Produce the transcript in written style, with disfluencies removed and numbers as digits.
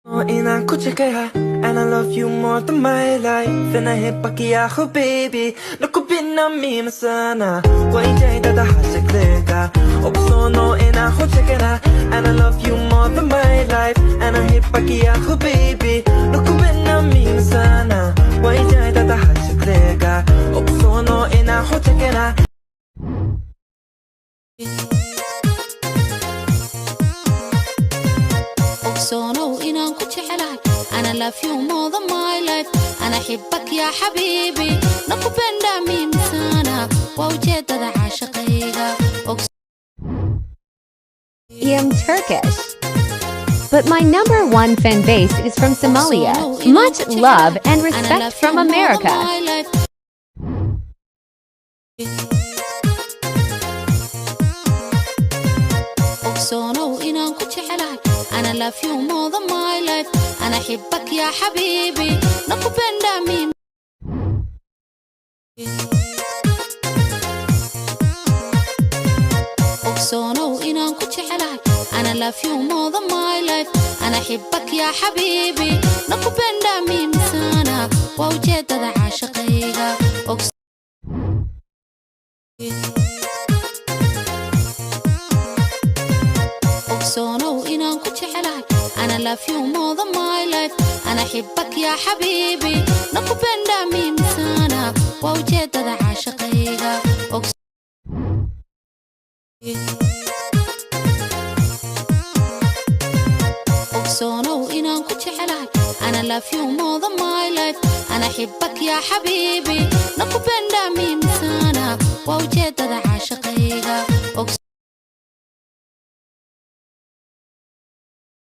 inankuchekaya and I love you more than my life Finahipaki ako baby Nakupinami sana Wajay dadahasaklega Opsono inakuchekaya and I love you more than my life And I hipaki ako baby Nakupinami sana Wajay dadahasaklega Opsono inakuchekaya Sono inaan ku jecelahay ana love you more than my life ana xibbak ya xabiibi nakupenda mimi sana waa ujeedada caashaqayga I'm Turkish, but my #1 fan base is from Somalia. Much love and respect from America. Sono inaan ku jecelahay أنا love you more than my life أنا أحبك يا حبيبي nakupenda mimi Sono inaan ku jecelahay أنا love you more than my life أنا أحبك يا حبيبي nakupenda mimi sana waa ujeedada caashaqayga Sono inaan ku jecelahay أنا love you more than my life أنا أحبك يا حبيبي nakupenda mimi sana waa ujeedada caashaqayga Sono inaan ku jecelahay أنا love you more than my life أنا أحبك يا حبيبي nakupenda mimi sana waa ujeedada caashaqayga